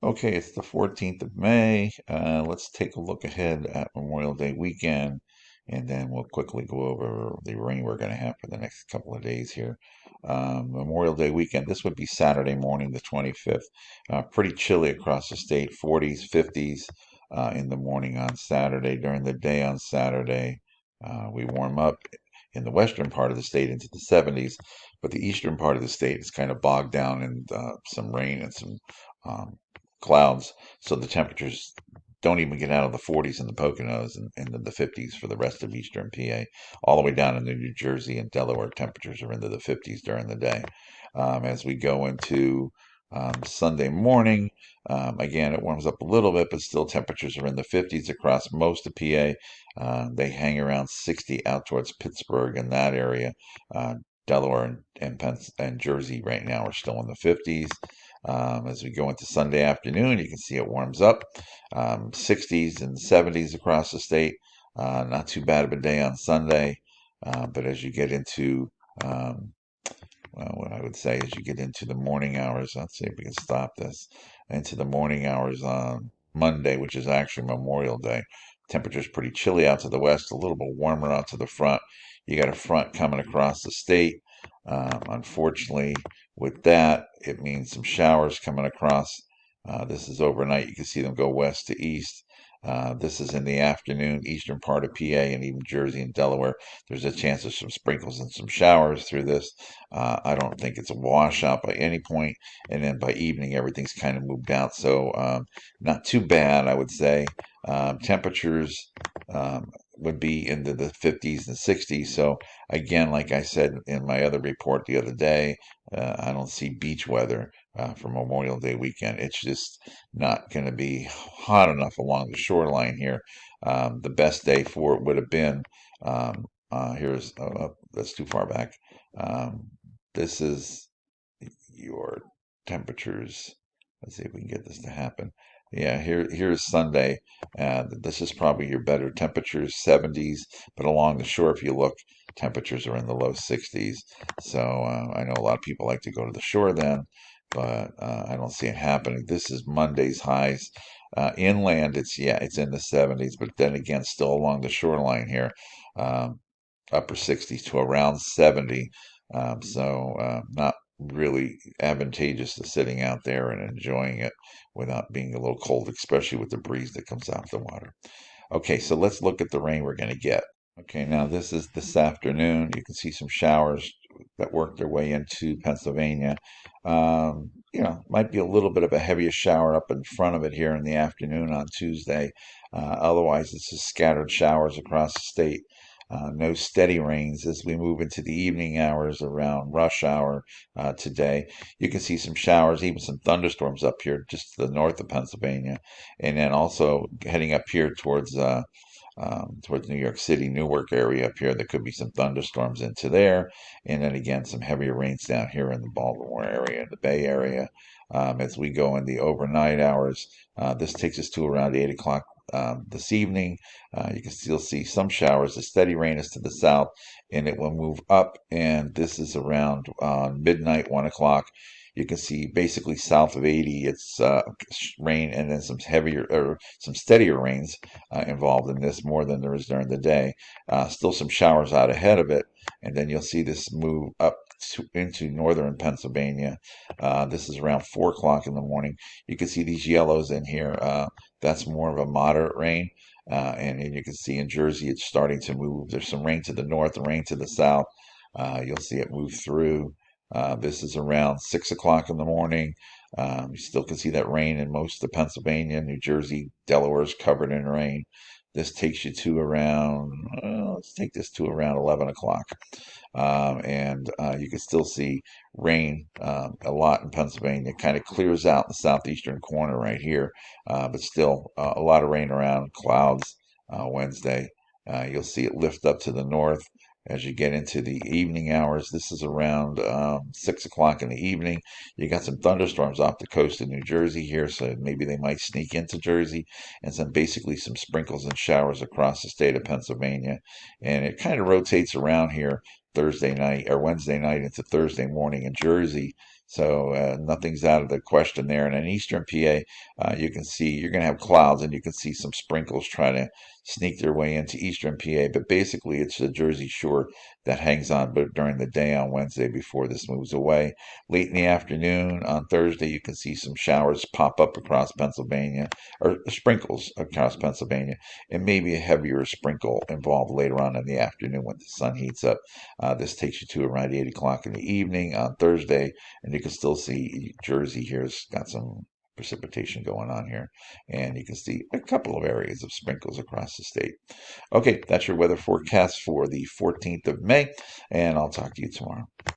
Okay, it's the 14th of May. Let's take a look ahead at Memorial Day weekend, and then we'll quickly go over the rain we're going to have for the next couple of days here. Memorial Day weekend, this would be Saturday morning, the 25th. Pretty chilly across the state, 40s, 50s in the morning on Saturday. During the day on Saturday, we warm up in the western part of the state into the 70s, but the eastern part of the state is kind of bogged down in some rain and some um, clouds, so the temperatures don't even get out of the 40s in the Poconos and the 50s for the rest of eastern PA. All the way down into New Jersey and Delaware, temperatures are into the 50s during the day. As we go into Sunday morning, again, it warms up a little bit, but still temperatures are in the 50s across most of PA. They hang around 60 out towards Pittsburgh and that area. Delaware and Jersey right now are still in the 50s. As we go into Sunday afternoon, you can see it warms up, 60s and 70s across the state. Not too bad of a day on Sunday, but as you get into, well, what I would say is you get into the morning hours. Let's see if we can stop this. Into the morning hours on Monday, which is actually Memorial Day. Temperature's pretty chilly out to the west, a little bit warmer out to the front. You got a front coming across the state. Unfortunately, with that, it means some showers coming across. This is overnight. You can see them go west to east. This is in the afternoon, eastern part of PA and even Jersey and Delaware. There's a chance of some sprinkles and some showers through this. I don't think it's a washout by any point, and then by evening everything's kind of moved out, so not too bad, I would say. Temperatures would be into the 50s and 60s. So again, like I said in my other report the other day, I don't see beach weather for Memorial Day weekend. It's just not going to be hot enough along the shoreline here. The best day for it would have been here's that's too far back. Um, this is your temperatures. Let's see if we can get this to happen. Yeah, here's Sunday. This is probably your better temperatures, 70s, but along the shore, if you look, temperatures are in the low 60s. So I know a lot of people like to go to the shore then, but I don't see it happening. This is Monday's highs. Inland, it's in the 70s, but then again, still along the shoreline here, um, upper 60s to around 70. So not really advantageous to sitting out there and enjoying it without being a little cold, especially with the breeze that comes off the water. Okay, so let's look at the rain we're going to get. Okay, now this is this afternoon. You can see some showers that work their way into Pennsylvania. Might be a little bit of a heavier shower up in front of it here in the afternoon on Tuesday. Otherwise, it's just scattered showers across the state. No steady rains as we move into the evening hours around rush hour today. You can see some showers, even some thunderstorms up here just to the north of Pennsylvania, and then also heading up here towards New York City, Newark area up here. There could be some thunderstorms into there, and then again some heavier rains down here in the Baltimore area, the Bay Area. As we go in the overnight hours, this takes us to around 8 o'clock this evening. You can still see some showers. The steady rain is to the south, and it will move up. And this is around midnight, 1 o'clock. You can see basically south of 80, it's rain and then some heavier or some steadier rains involved in this more than there is during the day. Still some showers out ahead of it, and then you'll see this move up into northern Pennsylvania. This is around 4 o'clock in the morning. You can see these yellows in here. That's more of a moderate rain. And you can see in Jersey it's starting to move. There's some rain to the north and rain to the south. You'll see it move through. This is around 6 o'clock in the morning. You still can see that rain in most of Pennsylvania. New Jersey, Delaware is covered in rain. This takes you to around, let's take this to around 11 o'clock. And you can still see rain a lot in Pennsylvania. It kind of clears out in the southeastern corner right here, but still a lot of rain around, clouds Wednesday. You'll see it lift up to the north as you get into the evening hours. This is around 6 o'clock in the evening. You got some thunderstorms off the coast of New Jersey here, so maybe they might sneak into Jersey, and basically some sprinkles and showers across the state of Pennsylvania. And it kind of rotates around here Thursday night or Wednesday night into Thursday morning in Jersey. So nothing's out of the question there. And in eastern PA, you can see you're going to have clouds, and you can see some sprinkles try to sneak their way into eastern PA. But basically, it's the Jersey Shore that hangs on but during the day on Wednesday before this moves away. Late in the afternoon on Thursday, you can see some showers pop up across Pennsylvania, or sprinkles across Pennsylvania, and maybe a heavier sprinkle involved later on in the afternoon when the sun heats up. This takes you to around 8 o'clock in the evening on Thursday, and you can still see Jersey here's got some precipitation going on here, and you can see a couple of areas of sprinkles across the state. Okay, that's your weather forecast for the 14th of May, and I'll talk to you tomorrow.